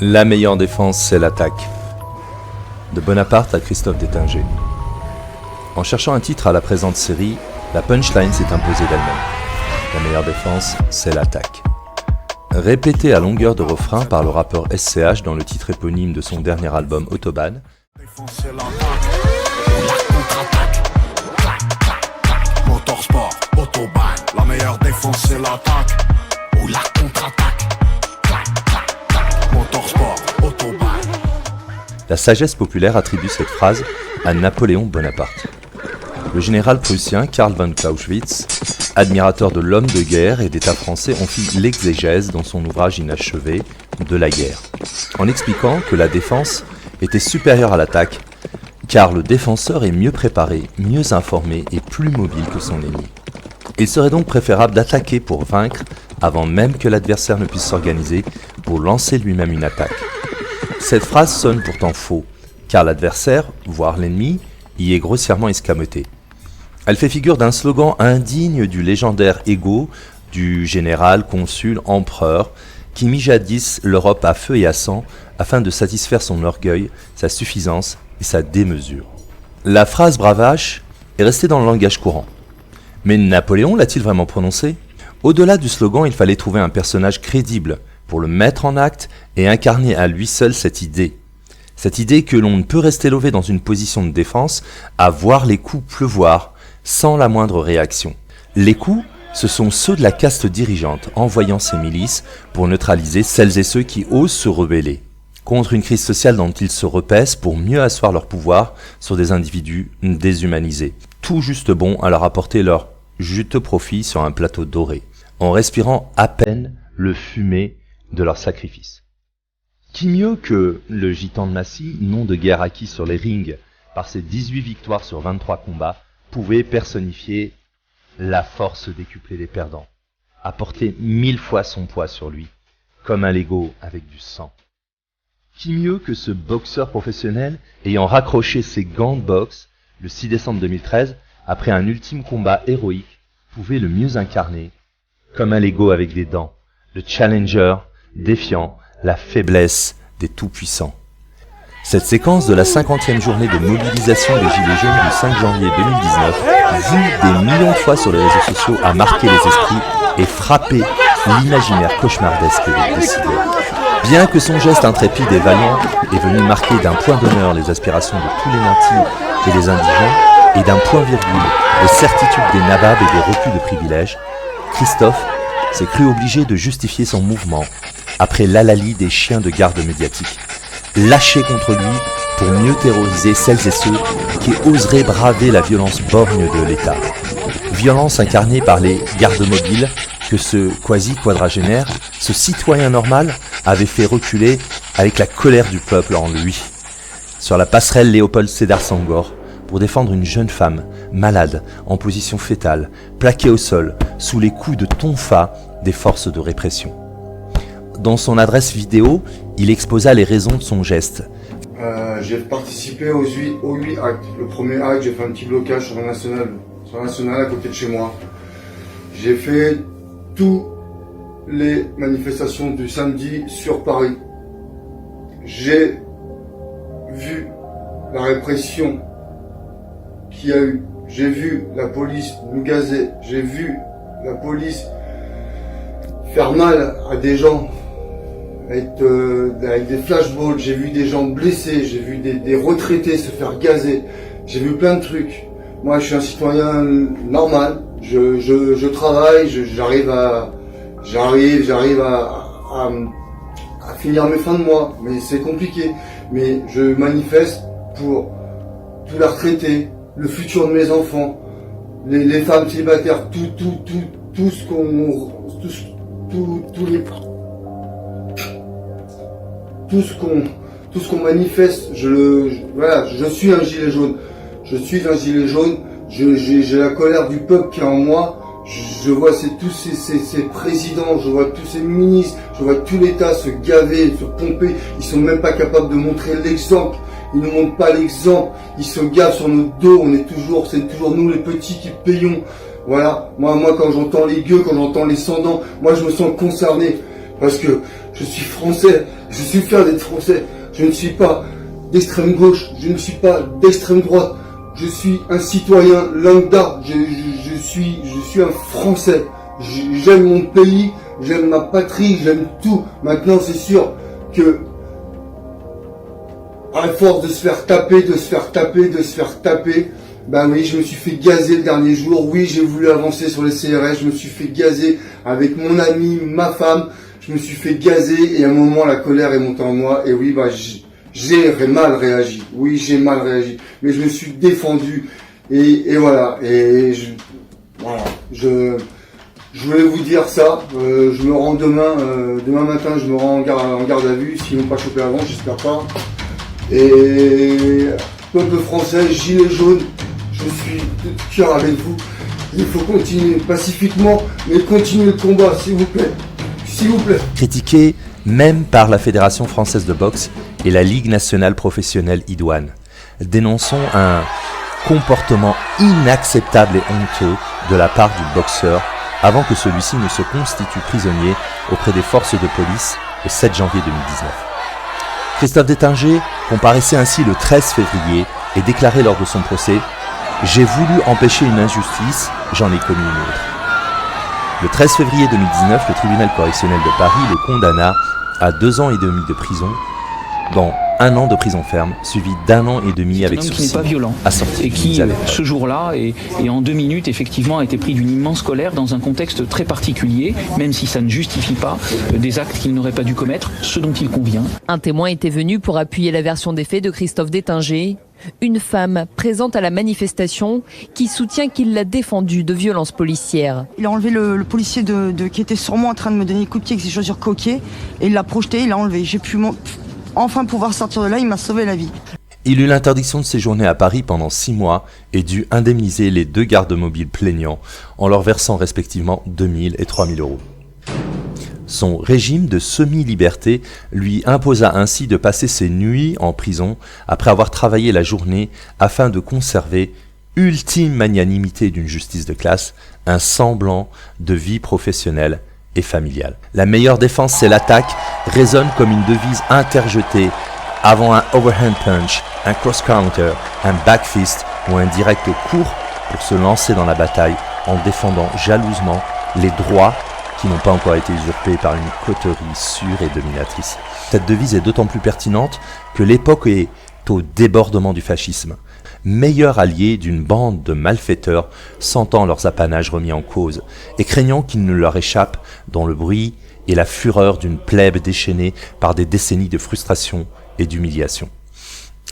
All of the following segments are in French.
La meilleure défense, c'est l'attaque. De Bonaparte à Christophe Détinger. En cherchant un titre à la présente série, la punchline s'est imposée d'elle-même. La meilleure défense, c'est l'attaque. Répété à longueur de refrain par le rappeur SCH dans le titre éponyme de son dernier album Autobahn. Motorsport, Autobahn, la meilleure défense c'est l'attaque ou la contre-attaque. Motorsport, Autobahn. La sagesse populaire attribue cette phrase à Napoléon Bonaparte. Le général prussien Karl von Clausewitz, admirateur de l'homme de guerre et d'État français, en fit l'exégèse dans son ouvrage inachevé de la guerre, en expliquant que la défense était supérieure à l'attaque, car le défenseur est mieux préparé, mieux informé et plus mobile que son ennemi. Il serait donc préférable d'attaquer pour vaincre avant même que l'adversaire ne puisse s'organiser pour lancer lui-même une attaque. Cette phrase sonne pourtant faux, car l'adversaire, voire l'ennemi, y est grossièrement escamoté. Elle fait figure d'un slogan indigne du légendaire ego du général, consul, empereur, qui mit jadis l'Europe à feu et à sang afin de satisfaire son orgueil, sa suffisance et sa démesure. La phrase bravache est restée dans le langage courant. Mais Napoléon l'a-t-il vraiment prononcée ? Au-delà du slogan, il fallait trouver un personnage crédible pour le mettre en acte et incarner à lui seul cette idée. Cette idée que l'on ne peut rester lové dans une position de défense à voir les coups pleuvoir sans la moindre réaction. Les coups, ce sont ceux de la caste dirigeante envoyant ses milices pour neutraliser celles et ceux qui osent se rebeller contre une crise sociale dont ils se repaissent pour mieux asseoir leur pouvoir sur des individus déshumanisés, tout juste bons à leur apporter leur juteux profit sur un plateau doré, en respirant à peine le fumet de leur sacrifice. Qui mieux que le gitan de Massy, nom de guerre acquis sur les rings par ses 18 victoires sur 23 combats, pouvait personnifier la force décuplée des perdants, apporter 1000 fois son poids sur lui, comme un Lego avec du sang. Qui mieux que ce boxeur professionnel ayant raccroché ses gants de boxe le 6 décembre 2013 après un ultime combat héroïque pouvait le mieux incarner, comme un Lego avec des dents, le challenger défiant la faiblesse des tout-puissants. Cette séquence de la 50e journée de mobilisation des Gilets jaunes du 5 janvier 2019, vue des millions de fois sur les réseaux sociaux, a marqué les esprits et frappé l'imaginaire cauchemardesque des décideurs. Bien que son geste intrépide et vaillant est venu marquer d'un point d'honneur les aspirations de tous les nantis et les indigents, et d'un point-virgule les certitudes des nababs et des refus de privilèges, Christophe s'est cru obligé de justifier son mouvement après l'hallali des chiens de garde médiatique, lâchés contre lui pour mieux terroriser celles et ceux qui oseraient braver la violence borgne de l'État. Violence incarnée par les gardes mobiles que ce quasi-quadragénaire, ce citoyen normal, avait fait reculer avec la colère du peuple en lui. Sur la passerelle Léopold Sédar Senghor, pour défendre une jeune femme, malade, en position fétale, plaquée au sol, sous les coups de tonfa des forces de répression. Dans son adresse vidéo, il exposa les raisons de son geste. J'ai participé aux 8 actes. Le premier acte, j'ai fait un petit blocage sur la nationale à côté de chez moi. J'ai fait toutes les manifestations du samedi sur Paris. J'ai vu la répression qu'il y a eu. J'ai vu la police nous gazer. J'ai vu la police faire mal à des gens avec des flashballs. J'ai vu des gens blessés. J'ai vu des retraités se faire gazer. J'ai vu plein de trucs. Moi, je suis un citoyen normal. Je travaille. J'arrive à finir mes fins de mois. Mais c'est compliqué. Mais je manifeste pour tous les retraités, le futur de mes enfants, les femmes célibataires, tout ce qu'on manifeste. Je suis un gilet jaune. Je suis un gilet jaune. J'ai la colère du peuple qui est en moi. Je vois tous ces présidents, je vois tous ces ministres, je vois tout l'État se gaver, se pomper. Ils sont même pas capables de montrer l'exemple. Ils ne montrent pas l'exemple. Ils se gavent sur notre dos. C'est toujours nous les petits qui payons. Voilà. Moi, quand j'entends les gueux, quand j'entends les sans-dents, moi, je me sens concerné. Parce que je suis français, je suis fier d'être français. Je ne suis pas d'extrême gauche, je ne suis pas d'extrême droite. Je suis un citoyen lambda, je suis un Français. J'aime mon pays, j'aime ma patrie, j'aime tout. Maintenant, c'est sûr que, à force de se faire taper, ben oui, je me suis fait gazer le dernier jour. Oui, j'ai voulu avancer sur les CRS, je me suis fait gazer avec mon ami, ma femme. Je me suis fait gazer et à un moment, la colère est montée en moi. Et oui, bah, j'ai mal réagi. Oui, j'ai mal réagi. Mais je me suis défendu. Et voilà. Et je voulais vous dire ça. Je me rends demain matin, je me rends en garde à vue. S'ils n'ont pas chopé avant, j'espère pas. Et peuple français, gilet jaune, je suis de cœur avec vous. Il faut continuer pacifiquement, mais continuer le combat, s'il vous plaît. S'il vous plaît. Critiqué même par la Fédération française de boxe et la Ligue nationale professionnelle idoine. Dénonçons un comportement inacceptable et honteux de la part du boxeur avant que celui-ci ne se constitue prisonnier auprès des forces de police le 7 janvier 2019. Christophe Détinger comparaissait ainsi le 13 février et déclarait lors de son procès « J'ai voulu empêcher une injustice, j'en ai commis une autre ». Le 13 février 2019, le tribunal correctionnel de Paris le condamna à 2 ans et demi de prison, dont 1 an de prison ferme, suivi d'1 an et demi avec sursis, qui n'est pas violent assorti et qui, ce jour-là, et en 2 minutes, effectivement, a été pris d'une immense colère dans un contexte très particulier, même si ça ne justifie pas des actes qu'il n'aurait pas dû commettre, ce dont il convient. Un témoin était venu pour appuyer la version des faits de Christophe Détinger, une femme présente à la manifestation qui soutient qu'il l'a défendu de violences policières. Il a enlevé le policier qui était sur moi en train de me donner des coups de pied avec ses chaussures coquées et il l'a projeté, il l'a enlevé. J'ai pu enfin pouvoir sortir de là, il m'a sauvé la vie. Il eut l'interdiction de séjourner à Paris pendant 6 mois et dut indemniser les 2 gardes mobiles plaignants en leur versant respectivement 2 000 et 3 000 euros. Son régime de semi-liberté lui imposa ainsi de passer ses nuits en prison après avoir travaillé la journée afin de conserver, ultime magnanimité d'une justice de classe, un semblant de vie professionnelle et familiale. La meilleure défense, c'est l'attaque, résonne comme une devise interjetée avant un overhand punch, un cross-counter, un back fist ou un direct court pour se lancer dans la bataille en défendant jalousement les droits qui n'ont pas encore été usurpés par une coterie sûre et dominatrice. Cette devise est d'autant plus pertinente que l'époque est au débordement du fascisme, meilleur allié d'une bande de malfaiteurs sentant leurs apanages remis en cause et craignant qu'il ne leur échappe dans le bruit et la fureur d'une plèbe déchaînée par des décennies de frustration et d'humiliation.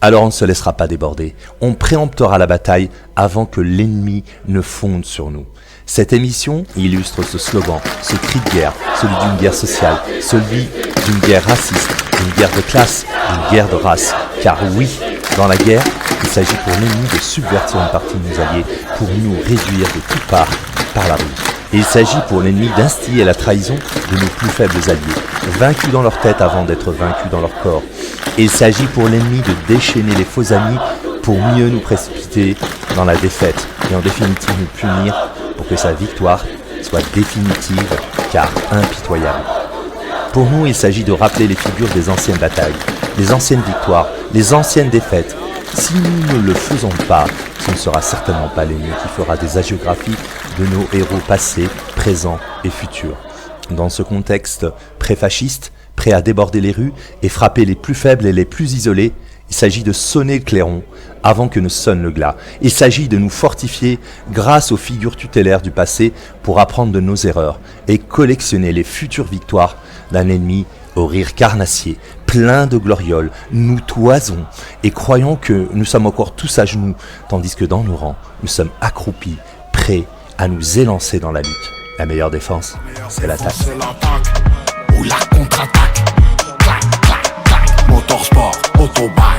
Alors on ne se laissera pas déborder, on préemptera la bataille avant que l'ennemi ne fonde sur nous. Cette émission illustre ce slogan, ce cri de guerre, celui d'une guerre sociale, celui d'une guerre raciste, d'une guerre de classe, d'une guerre de race. Car oui, dans la guerre, il s'agit pour l'ennemi de subvertir une partie de nos alliés pour nous réduire de toutes parts par la rue. Et il s'agit pour l'ennemi d'instiller la trahison de nos plus faibles alliés, vaincus dans leur tête avant d'être vaincus dans leur corps. Et il s'agit pour l'ennemi de déchaîner les faux amis pour mieux nous précipiter dans la défaite et en définitive nous punir pour que sa victoire soit définitive car impitoyable. Pour nous, il s'agit de rappeler les figures des anciennes batailles, les anciennes victoires, les anciennes défaites. Si nous ne le faisons pas, ce ne sera certainement pas l'ennemi qui fera des hagiographies de nos héros passés, présents et futurs. Dans ce contexte pré-fasciste, prêt à déborder les rues et frapper les plus faibles et les plus isolés, il s'agit de sonner le clairon avant que ne sonne le glas. Il s'agit de nous fortifier grâce aux figures tutélaires du passé pour apprendre de nos erreurs et collectionner les futures victoires d'un ennemi au rire carnassier, plein de glorioles. Nous toisons et croyons que nous sommes encore tous à genoux, tandis que dans nos rangs, nous sommes accroupis, prêts à nous élancer dans la lutte. La meilleure défense, c'est l'attaque. Ou la contre-attaque. Clac, clac, clac. Motorsport, autobahn.